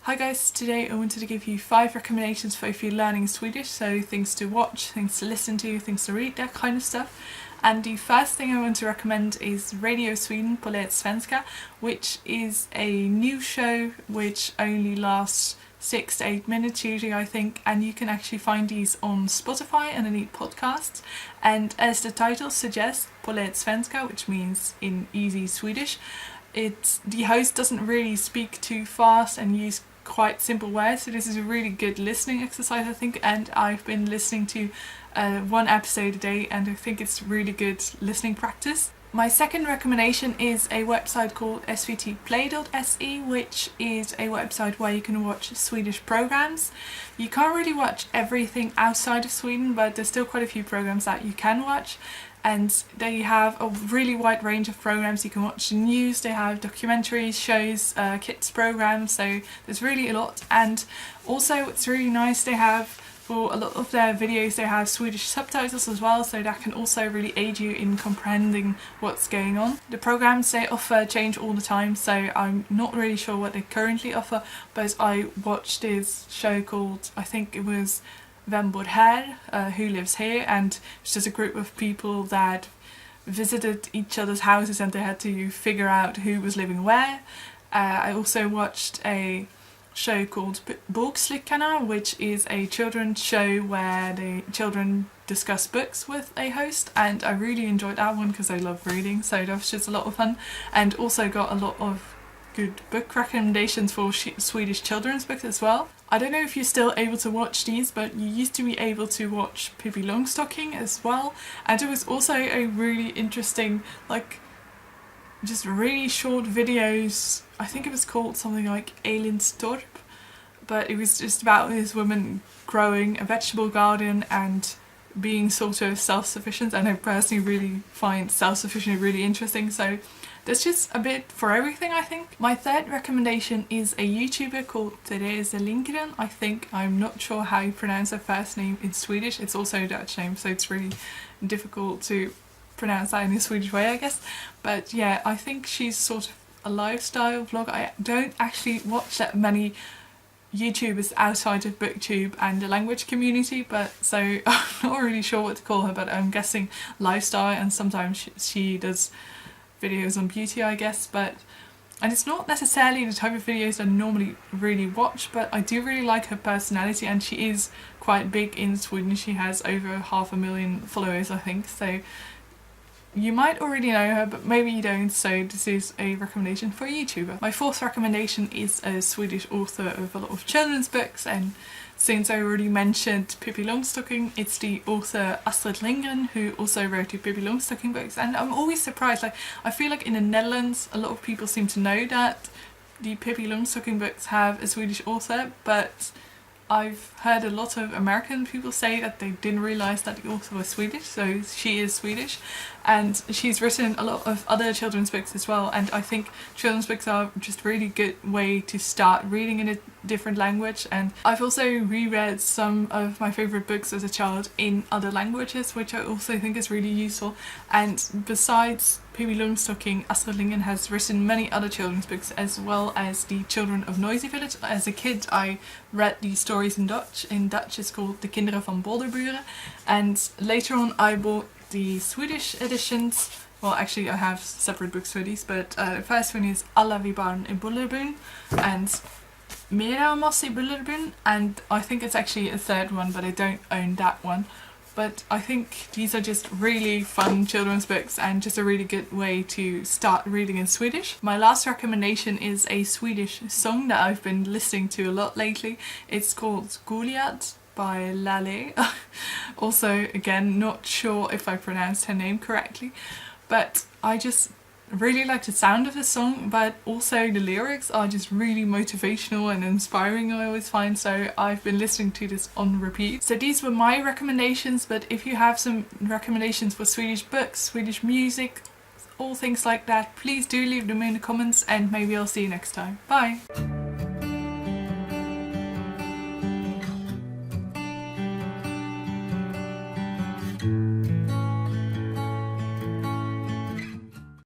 Hi guys, today I wanted to give you 5 recommendations for if you're learning Swedish, so things to watch, things to listen to, things to read, that kind of stuff. And the first thing I want to recommend is Radio Sweden på Svenska, which is a new show which only lasts 6 to 8 minutes usually, I think, and you can actually find these on Spotify underneath podcasts. And as the title suggests, på Svenska, which means in easy Swedish, the host doesn't really speak too fast and use quite simple words, so this is a really good listening exercise, I think, and I've been listening to 1 episode a day and I think it's really good listening practice. My second recommendation is a website called svtplay.se, which is a website where you can watch Swedish programs. You can't really watch everything outside of Sweden, but there's still quite a few programs that you can watch. And they have a really wide range of programs. You can watch the news, they have documentaries, shows, kids programs, so there's really a lot. And also it's really nice, they have, for a lot of their videos, they have Swedish subtitles as well, so that can also really aid you in comprehending what's going on. The programs they offer change all the time, so I'm not really sure what they currently offer, but I watched this show called, I think it was Vem bor här, Who Lives Here, and it's just a group of people that visited each other's houses and they had to figure out who was living where. I also watched a show called Bokslyckarna, which is a children's show where the children discuss books with a host, and I really enjoyed that one because I love reading, so that was just a lot of fun. And also got a lot of good book recommendations for Swedish children's books as well. I don't know if you're still able to watch these, but you used to be able to watch Pippi Longstocking as well, and it was also a really interesting, like, just really short videos. I think it was called something like Elindstorp, but it was just about this woman growing a vegetable garden and being sort of self-sufficient, and I personally really find self-sufficient really interesting, so there's just a bit for everything, I think. My third recommendation is a YouTuber called Therese Lindgren, I think. I'm not sure how you pronounce her first name in Swedish. It's also a Dutch name, so it's really difficult to pronounce that in a Swedish way, I guess. But yeah, I think she's sort of a lifestyle vlog. I don't actually watch that many YouTubers outside of BookTube and the language community, but so I'm not really sure what to call her, but I'm guessing lifestyle, and sometimes she does videos on beauty, I guess, and it's not necessarily the type of videos I normally really watch, but I do really like her personality, and she is quite big in Sweden. She has over 500,000 followers, I think, so you might already know her, but maybe you don't, so this is a recommendation for a YouTuber. My fourth recommendation is a Swedish author of a lot of children's books, and since I already mentioned Pippi Longstocking, it's the author Astrid Lindgren, who also wrote the Pippi Longstocking books, and I'm always surprised, like, I feel like in the Netherlands a lot of people seem to know that the Pippi Longstocking books have a Swedish author, but I've heard a lot of American people say that they didn't realise that the author was Swedish, so she is Swedish, and she's written a lot of other children's books as well, and I think children's books are just a really good way to start reading in a different language. And I've also reread some of my favourite books as a child in other languages, which I also think is really useful. And besides Pippi Longstocking, Astrid Lindgren has written many other children's books, as well as The Children of Noisy Village. As a kid I read these stories in Dutch. In Dutch it's called De Kinderen van Bolderburen, and later on I bought the Swedish editions. Well, actually I have separate books for these, but the first one is Alla vi barn i Bullerbyn and Mera Moss i Bullerbyn, and I think it's actually a third one, but I don't own that one. But I think these are just really fun children's books and just a really good way to start reading in Swedish. My last recommendation is a Swedish song that I've been listening to a lot lately. It's called Goliath by Lale. Also, again, not sure if I pronounced her name correctly, but I just really like the sound of the song, but also the lyrics are just really motivational and inspiring, I always find, so I've been listening to this on repeat. So these were my recommendations, but if you have some recommendations for Swedish books, Swedish music, all things like that, please do leave them in the comments, and maybe I'll see you next time. Bye!